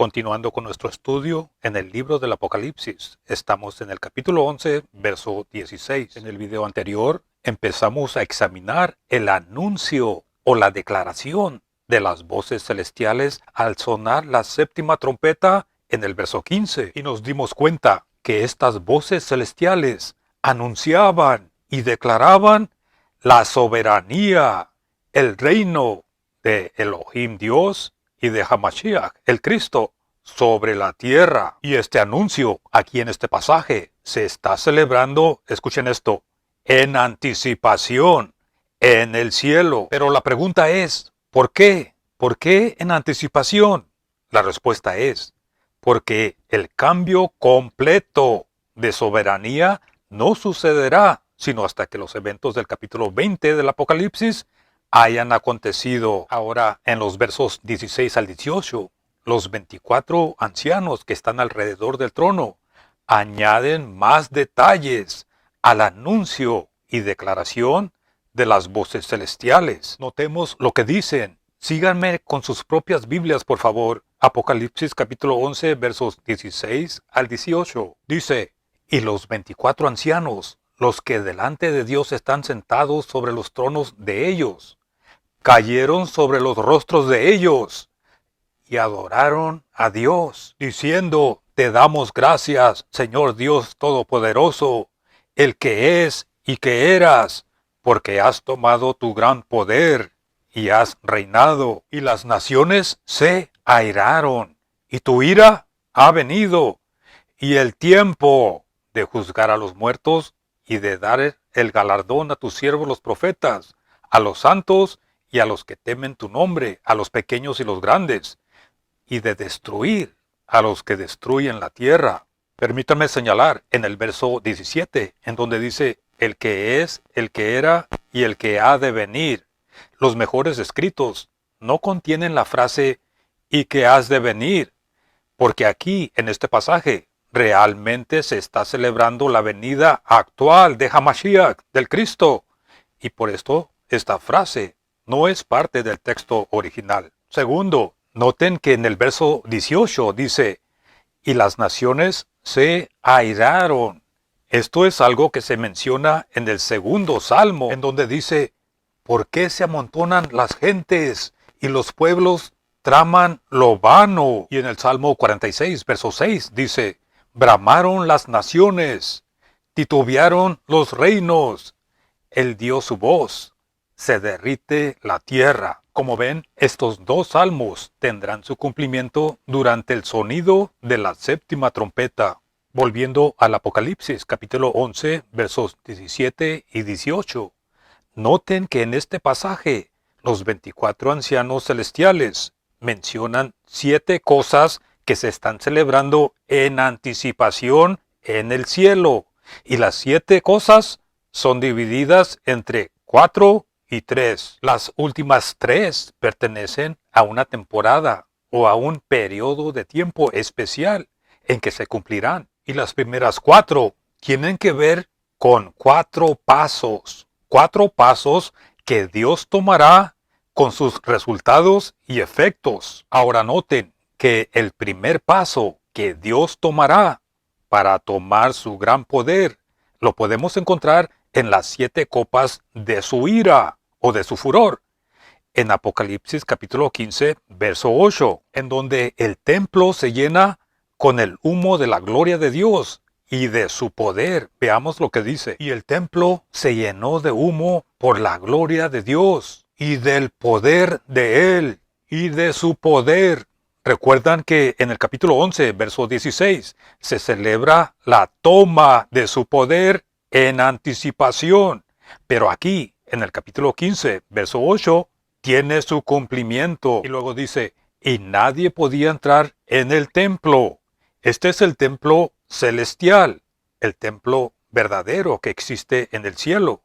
Continuando con nuestro estudio en el libro del Apocalipsis, estamos en el capítulo 11, verso 16. En el video anterior empezamos a examinar el anuncio o la declaración de las voces celestiales al sonar la séptima trompeta en el verso 15 y nos dimos cuenta que estas voces celestiales anunciaban y declaraban la soberanía, el reino de Elohim Dios y de Hamashiach, el Cristo, sobre la tierra. Y este anuncio, aquí en este pasaje, se está celebrando, escuchen esto, en anticipación, en el cielo. Pero la pregunta es, ¿por qué? ¿Por qué en anticipación? La respuesta es, porque el cambio completo de soberanía no sucederá sino hasta que los eventos del capítulo 20 del Apocalipsis hayan acontecido. Ahora, en los versos 16 al 18, los 24 ancianos que están alrededor del trono añaden más detalles al anuncio y declaración de las voces celestiales. Notemos lo que dicen. Síganme con sus propias Biblias, por favor. Apocalipsis capítulo 11, versos 16 al 18. Dice, y los 24 ancianos, los que delante de Dios están sentados sobre los tronos de ellos, cayeron sobre los rostros de ellos y adoraron a Dios, diciendo, te damos gracias, Señor Dios Todopoderoso, el que es y que eras, porque has tomado tu gran poder y has reinado, y las naciones se airaron, y tu ira ha venido, y el tiempo de juzgar a los muertos y de dar el galardón a tus siervos los profetas, a los santos y a los que temen tu nombre, a los pequeños y los grandes, y de destruir a los que destruyen la tierra. Permítanme señalar en el verso 17, en donde dice, el que es, el que era y el que ha de venir. Los mejores escritos no contienen la frase, y que has de venir, porque aquí, en este pasaje, realmente se está celebrando la venida actual de Hamashiach, del Cristo, y por esto esta frase no es parte del texto original. Segundo, noten que en el verso 18 dice, y las naciones se airaron. Esto es algo que se menciona en el segundo salmo, en donde dice, ¿por qué se amontonan las gentes y los pueblos traman lo vano? Y en el Salmo 46, verso 6 dice, bramaron las naciones, titubearon los reinos, él dio su voz, se derrite la tierra. Como ven, estos dos salmos tendrán su cumplimiento durante el sonido de la séptima trompeta. Volviendo al Apocalipsis, capítulo 11, versos 17 y 18. Noten que en este pasaje, los 24 ancianos celestiales mencionan 7 cosas que se están celebrando en anticipación en el cielo. Y las 7 cosas son divididas entre 4 y 3. Las últimas 3 pertenecen a una temporada o a un periodo de tiempo especial en que se cumplirán. Y las primeras 4 tienen que ver con 4 pasos. 4 pasos que Dios tomará con sus resultados y efectos. Ahora noten que el primer paso que Dios tomará para tomar su gran poder lo podemos encontrar en las 7 copas de su ira o de su furor. En Apocalipsis capítulo 15, verso 8, en donde el templo se llena con el humo de la gloria de Dios y de su poder. Veamos lo que dice. Y el templo se llenó de humo por la gloria de Dios y del poder de Él y de su poder. Recuerdan que en el capítulo 11, verso 16, se celebra la toma de su poder en anticipación. Pero aquí, en el capítulo 15, verso 8, tiene su cumplimiento. Y luego dice, y nadie podía entrar en el templo. Este es el templo celestial, el templo verdadero que existe en el cielo.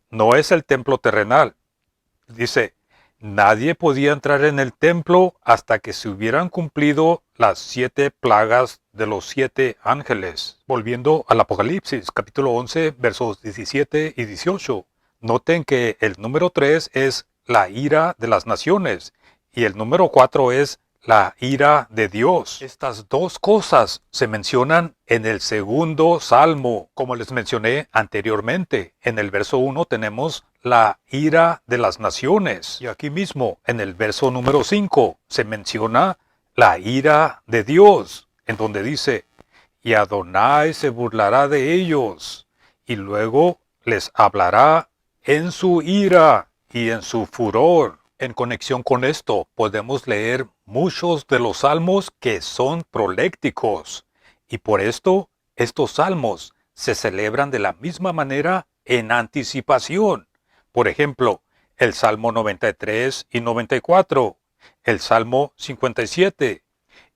No es el templo terrenal. Dice, nadie podía entrar en el templo hasta que se hubieran cumplido las 7 plagas de los 7 ángeles. Volviendo al Apocalipsis, capítulo 11, versos 17 y 18. Noten que el número 3 es la ira de las naciones y el número 4 es la ira de Dios. Estas dos cosas se mencionan en el segundo salmo, como les mencioné anteriormente. En el verso 1 tenemos la ira de las naciones. Y aquí mismo, en el verso número 5, se menciona la ira de Dios, en donde dice, y Adonai se burlará de ellos, y luego les hablará en su ira y en su furor. En conexión con esto, podemos leer muchos de los salmos que son prolécticos, y por esto, estos salmos se celebran de la misma manera en anticipación. Por ejemplo, el Salmo 93 y 94, el Salmo 57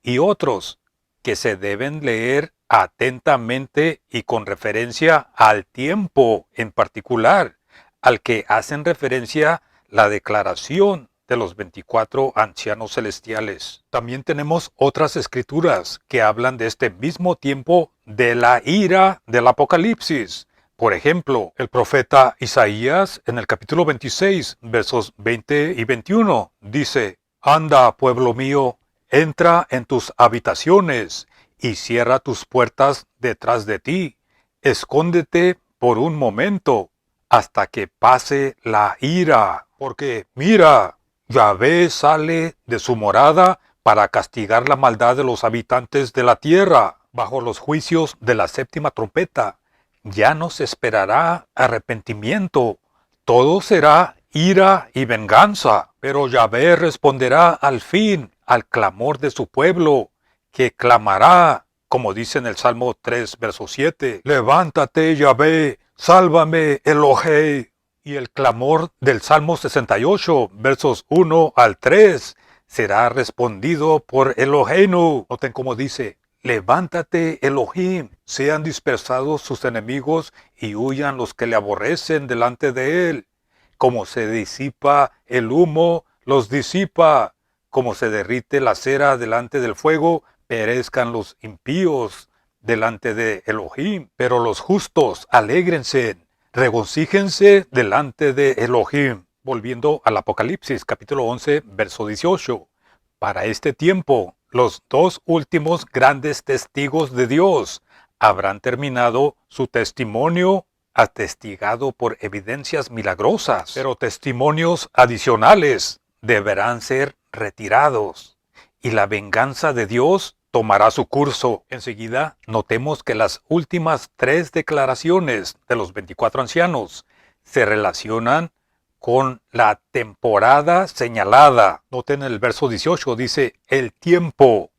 y otros que se deben leer atentamente y con referencia al tiempo en particular, al que hacen referencia la declaración de los 24 ancianos celestiales. También tenemos otras escrituras que hablan de este mismo tiempo de la ira del Apocalipsis. Por ejemplo, el profeta Isaías en el capítulo 26, versos 20 y 21, dice, Anda, pueblo mío, entra en tus habitaciones y cierra tus puertas detrás de ti. Escóndete por un momento hasta que pase la ira. Porque mira, Yahvé sale de su morada para castigar la maldad de los habitantes de la tierra. Bajo los juicios de la séptima trompeta, ya no se esperará arrepentimiento. Todo será ira y venganza. Pero Yahvé responderá al fin al clamor de su pueblo, que clamará, como dice en el Salmo 3, verso 7, Levántate, Yahvé, sálvame, Elohei. Y el clamor del Salmo 68, versos 1 al 3, será respondido por Eloheinu. Noten cómo dice, Levántate, Elohim, sean dispersados sus enemigos y huyan los que le aborrecen delante de él. Como se disipa el humo, los disipa. Como se derrite la cera delante del fuego, perezcan los impíos delante de Elohim. Pero los justos, alégrense, regocíjense delante de Elohim. Volviendo al Apocalipsis, capítulo 11, verso 18. Para este tiempo, los dos últimos grandes testigos de Dios habrán terminado su testimonio atestigado por evidencias milagrosas, pero testimonios adicionales deberán ser retirados, y la venganza de Dios tomará su curso. Enseguida, notemos que las últimas tres declaraciones de los 24 ancianos se relacionan con la temporada señalada. Noten el verso 18, dice, el tiempo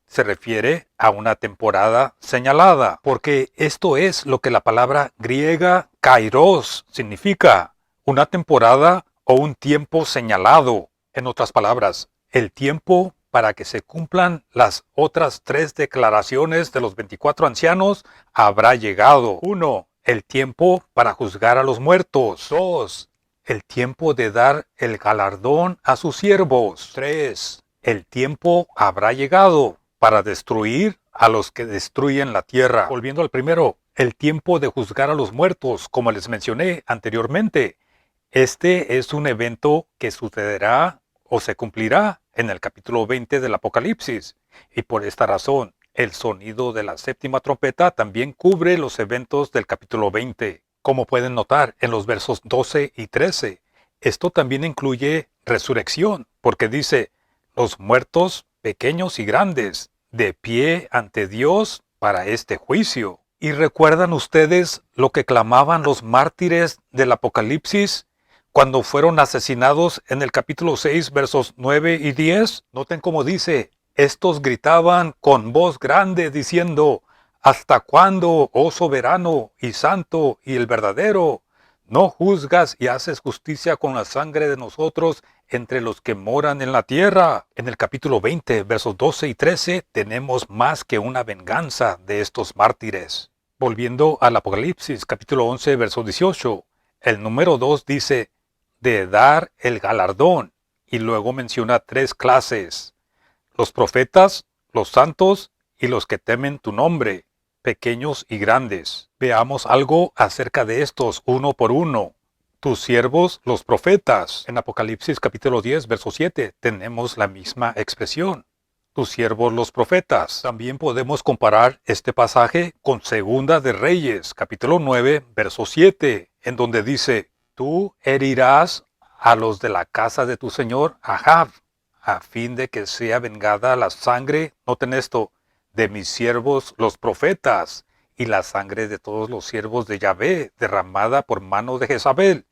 se refiere a una temporada señalada, porque esto es lo que la palabra griega kairos significa, una temporada o un tiempo señalado. En otras palabras, el tiempo para que se cumplan las otras tres declaraciones de los 24 ancianos habrá llegado. 1. El tiempo para juzgar a los muertos. 2. El tiempo de dar el galardón a sus siervos. 3. El tiempo habrá llegado para destruir a los que destruyen la tierra. Volviendo al primero, el tiempo de juzgar a los muertos, como les mencioné anteriormente. Este es un evento que sucederá o se cumplirá en el capítulo 20 del Apocalipsis. Y por esta razón, el sonido de la séptima trompeta también cubre los eventos del capítulo 20. Como pueden notar en los versos 12 y 13, esto también incluye resurrección, porque dice, los muertos pequeños y grandes, de pie ante Dios para este juicio. ¿Y recuerdan ustedes lo que clamaban los mártires del Apocalipsis cuando fueron asesinados en el capítulo 6, versos 9 y 10? Noten cómo dice, estos gritaban con voz grande diciendo, ¿hasta cuándo, oh soberano y santo y el verdadero, no juzgas y haces justicia con la sangre de nosotros entre los que moran en la tierra? En el capítulo 20, versos 12 y 13, tenemos más que una venganza de estos mártires. Volviendo al Apocalipsis, capítulo 11, verso 18, el número 2 dice, de dar el galardón, y luego menciona tres clases, los profetas, los santos y los que temen tu nombre, pequeños y grandes. Veamos algo acerca de estos uno por uno. tus siervos los profetas. En Apocalipsis capítulo 10, verso 7, tenemos la misma expresión. Tus siervos los profetas. También podemos comparar este pasaje con Segunda de Reyes, capítulo 9, verso 7, en donde dice, tú herirás a los de la casa de tu señor Ahab, a fin de que sea vengada la sangre, noten esto, de mis siervos los profetas, y la sangre de todos los siervos de Yahvé, derramada por mano de Jezabel.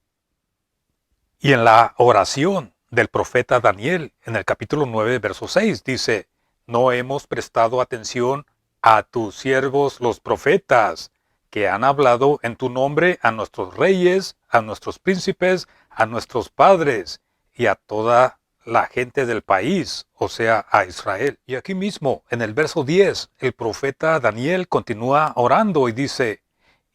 Y en la oración del profeta Daniel, en el capítulo 9, verso 6, dice, no hemos prestado atención a tus siervos los profetas, que han hablado en tu nombre a nuestros reyes, a nuestros príncipes, a nuestros padres y a toda la gente del país, o sea, a Israel. Y aquí mismo, en el verso 10, el profeta Daniel continúa orando y dice,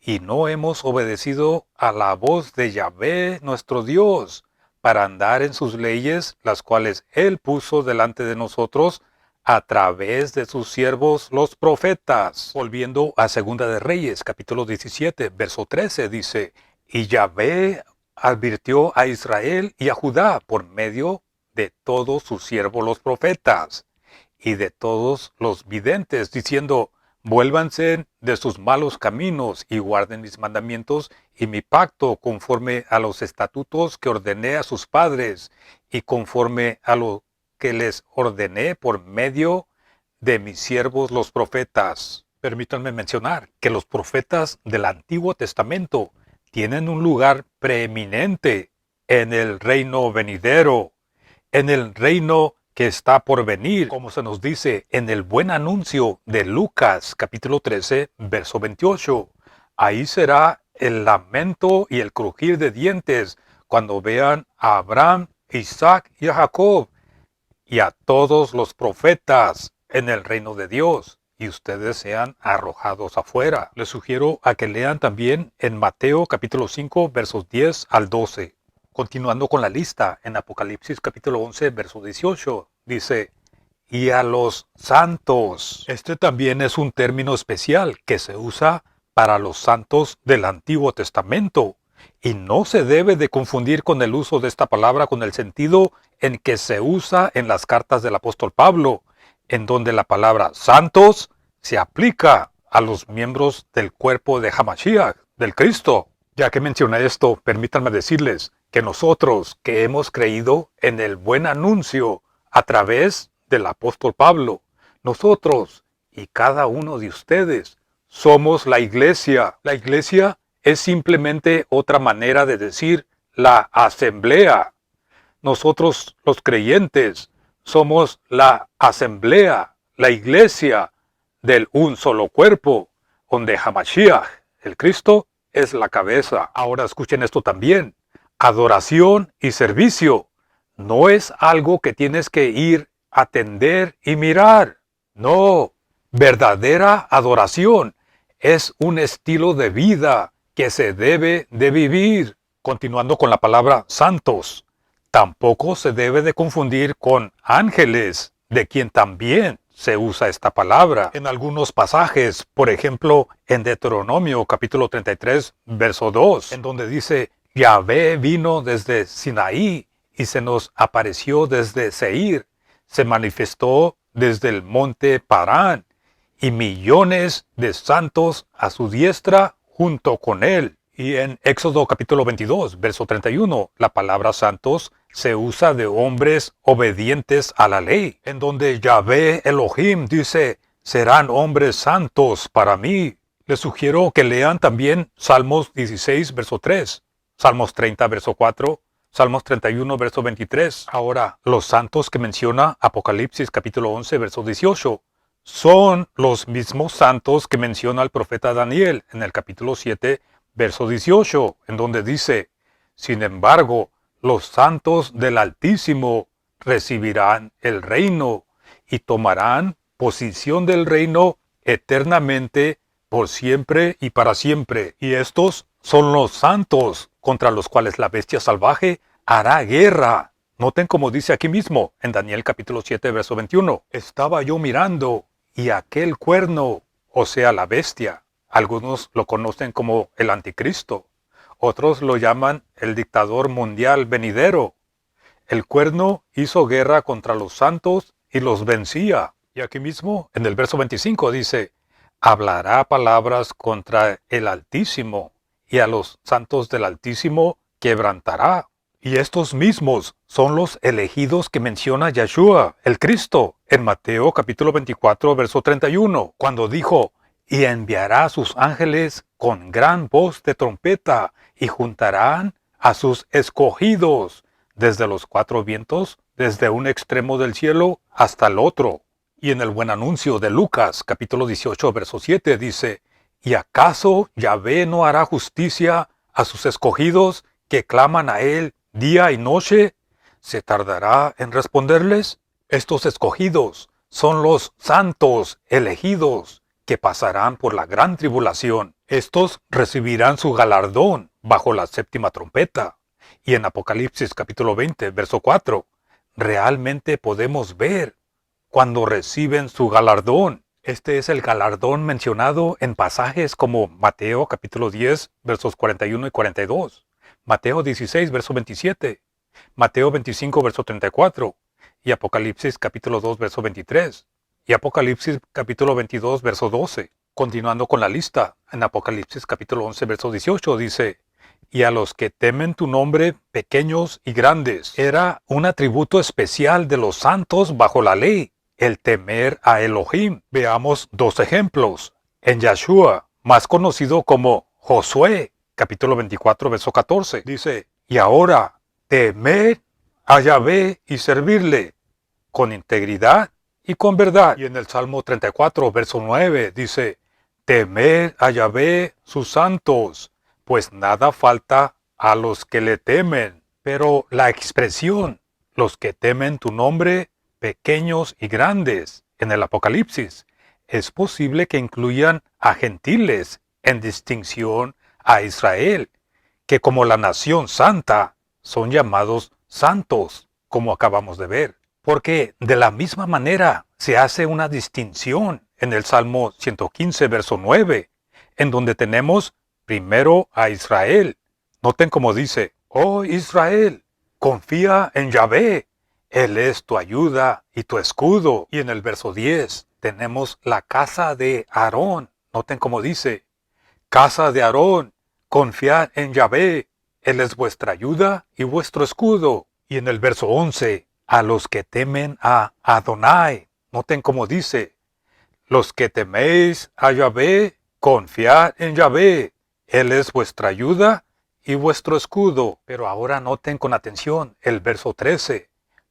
y no hemos obedecido a la voz de Yahvé nuestro Dios, para andar en sus leyes, las cuales Él puso delante de nosotros, a través de sus siervos los profetas. Volviendo a Segunda de Reyes, capítulo 17, verso 13, dice, y Yahvé advirtió a Israel y a Judá por medio de todos sus siervos los profetas, y de todos los videntes, diciendo, vuélvanse de sus malos caminos y guarden mis mandamientos y mi pacto conforme a los estatutos que ordené a sus padres y conforme a lo que les ordené por medio de mis siervos los profetas. Permítanme mencionar que los profetas del Antiguo Testamento tienen un lugar preeminente en el reino venidero, en el reino que está por venir, como se nos dice en el buen anuncio de Lucas, capítulo 13, verso 28. Ahí será el lamento y el crujir de dientes cuando vean a Abraham, Isaac y a Jacob y a todos los profetas en el reino de Dios, y ustedes sean arrojados afuera. Les sugiero a que lean también en Mateo capítulo 5, versos 10 al 12. Continuando con la lista, en Apocalipsis capítulo 11, verso 18, dice, y a los santos. Este también es un término especial que se usa para los santos del Antiguo Testamento, y no se debe de confundir con el uso de esta palabra con el sentido en que se usa en las cartas del apóstol Pablo, en donde la palabra santos se aplica a los miembros del cuerpo de Hamashiach, del Cristo. Ya que mencioné esto, permítanme decirles que nosotros que hemos creído en el buen anuncio a través del apóstol Pablo, nosotros y cada uno de ustedes somos la iglesia. La iglesia es simplemente otra manera de decir la asamblea. Nosotros los creyentes somos la asamblea, la iglesia del un solo cuerpo, donde Hamashiach, el Cristo, es la cabeza. Ahora escuchen esto también. Adoración y servicio no es algo que tienes que ir a atender y mirar. No, verdadera adoración es un estilo de vida que se debe de vivir. Continuando con la palabra santos, tampoco se debe de confundir con ángeles, de quien también se usa esta palabra en algunos pasajes, por ejemplo, en Deuteronomio capítulo 33, verso 2, en donde dice, Yahvé vino desde Sinaí y se nos apareció desde Seir, se manifestó desde el monte Parán, y millones de santos a su diestra junto con él. Y en Éxodo capítulo 22, verso 31, la palabra santos se usa de hombres obedientes a la ley, en donde Yahvé Elohim dice, serán hombres santos para mí. Les sugiero que lean también Salmos 16, verso 3, Salmos 30, verso 4, Salmos 31, verso 23. Ahora, los santos que menciona Apocalipsis capítulo 11, verso 18, son los mismos santos que menciona el profeta Daniel en el capítulo 7, verso 18, en donde dice, sin embargo, los santos del Altísimo recibirán el reino y tomarán posición del reino eternamente, por siempre y para siempre. Y estos son los santos contra los cuales la bestia salvaje hará guerra. Noten como dice aquí mismo, en Daniel capítulo 7, verso 21. Estaba yo mirando, y aquel cuerno, o sea la bestia, algunos lo conocen como el anticristo, Otros lo llaman el dictador mundial venidero. El cuerno hizo guerra contra los santos y los vencía. Y aquí mismo, en el verso 25 dice, hablará palabras contra el Altísimo, y a los santos del Altísimo quebrantará. Y estos mismos son los elegidos que menciona Yeshua, el Cristo, en Mateo capítulo 24, verso 31, cuando dijo, y enviará a sus ángeles con gran voz de trompeta, y juntarán a sus escogidos desde los cuatro vientos, desde un extremo del cielo hasta el otro. Y en el buen anuncio de Lucas, capítulo 18, verso 7, dice, ¿y acaso Yahvé no hará justicia a sus escogidos que claman a él día y noche? ¿Se tardará en responderles? Estos escogidos son los santos elegidos que pasarán por la gran tribulación. Estos recibirán su galardón bajo la séptima trompeta. Y en Apocalipsis capítulo 20, verso 4, realmente podemos ver cuando reciben su galardón. Este es el galardón mencionado en pasajes como Mateo capítulo 10, versos 41 y 42, Mateo 16, verso 27, Mateo 25, verso 34, y Apocalipsis capítulo 2, verso 23, y Apocalipsis capítulo 22, verso 12. Continuando con la lista, en Apocalipsis capítulo 11, verso 18 dice, y a los que temen tu nombre, pequeños y grandes. Era un atributo especial de los santos bajo la ley, el temer a Elohim. Veamos dos ejemplos. En Yeshua, más conocido como Josué, capítulo 24, verso 14, dice, y ahora, temed a Yahvé y servirle con integridad y con verdad. Y en el Salmo 34, verso 9, dice, temed a Yahvé sus santos, pues nada falta a los que le temen. Pero la expresión, los que temen tu nombre, pequeños y grandes, en el Apocalipsis, es posible que incluyan a gentiles en distinción a Israel, que como la nación santa son llamados santos, como acabamos de ver. Porque de la misma manera se hace una distinción en el Salmo 115, verso 9, en donde tenemos primero a Israel. Noten cómo dice, oh Israel, confía en Yahvé, Él es tu ayuda y tu escudo. Y en el verso 10 tenemos la casa de Aarón. Noten cómo dice, casa de Aarón, confiad en Yahvé, Él es vuestra ayuda y vuestro escudo. Y en el verso 11, a los que temen a Adonai. Noten cómo dice, los que teméis a Yahvé, confiad en Yahvé, Él es vuestra ayuda y vuestro escudo. Pero ahora noten con atención el verso 13.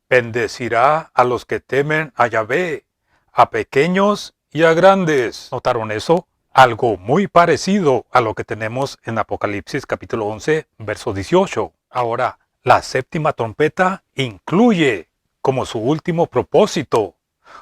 Bendecirá a los que temen a Yahvé, a pequeños y a grandes. ¿Notaron eso? Algo muy parecido a lo que tenemos en Apocalipsis capítulo 11, verso 18. Ahora, la séptima trompeta incluye como su último propósito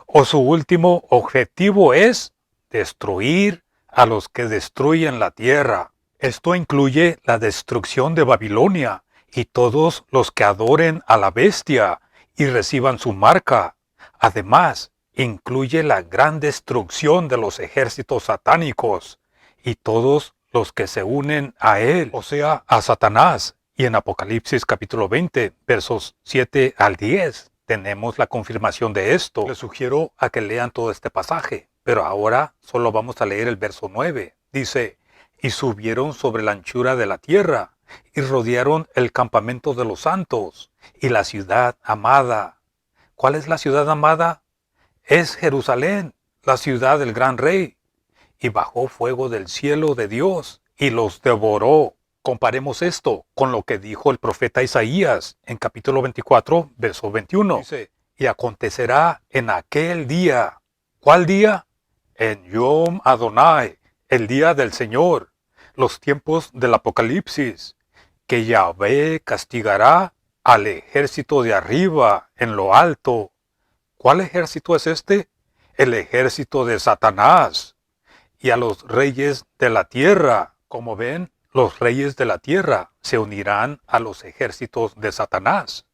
o su último objetivo es destruir a los que destruyen la tierra. Esto incluye la destrucción de Babilonia y todos los que adoren a la bestia y reciban su marca. Además, incluye la gran destrucción de los ejércitos satánicos y todos los que se unen a él, o sea, a Satanás. Y en Apocalipsis capítulo 20, versos 7 al 10, tenemos la confirmación de esto. Les sugiero a que lean todo este pasaje, pero ahora solo vamos a leer el verso 9. Dice, y subieron sobre la anchura de la tierra, y rodearon el campamento de los santos, y la ciudad amada. ¿Cuál es la ciudad amada? Es Jerusalén, la ciudad del gran rey. Y bajó fuego del cielo de Dios, y los devoró. Comparemos esto con lo que dijo el profeta Isaías en capítulo 24, verso 21. Dice, y acontecerá en aquel día. ¿Cuál día? En Yom Adonai, el día del Señor, los tiempos del Apocalipsis, que Yahvé castigará al ejército de arriba en lo alto. ¿Cuál ejército es este? El ejército de Satanás. Y a los reyes de la tierra. Como ven, los reyes de la tierra se unirán a los ejércitos de Satanás.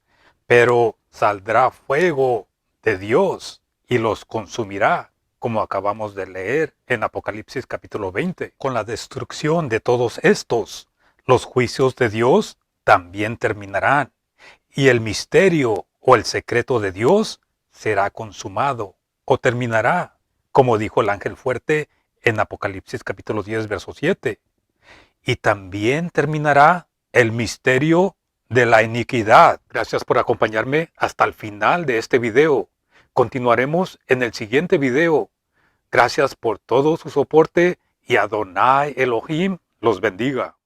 Pero saldrá fuego de Dios y los consumirá, como acabamos de leer en Apocalipsis capítulo 20. Con la destrucción de todos estos, Los juicios de Dios también terminarán, y el misterio o el secreto de Dios será consumado o terminará, como dijo el ángel fuerte en Apocalipsis capítulo 10, verso 7. Y también terminará el misterio de la iniquidad. Gracias por acompañarme hasta el final de este video. Continuaremos en el siguiente video. Gracias por todo su soporte y Adonai Elohim los bendiga.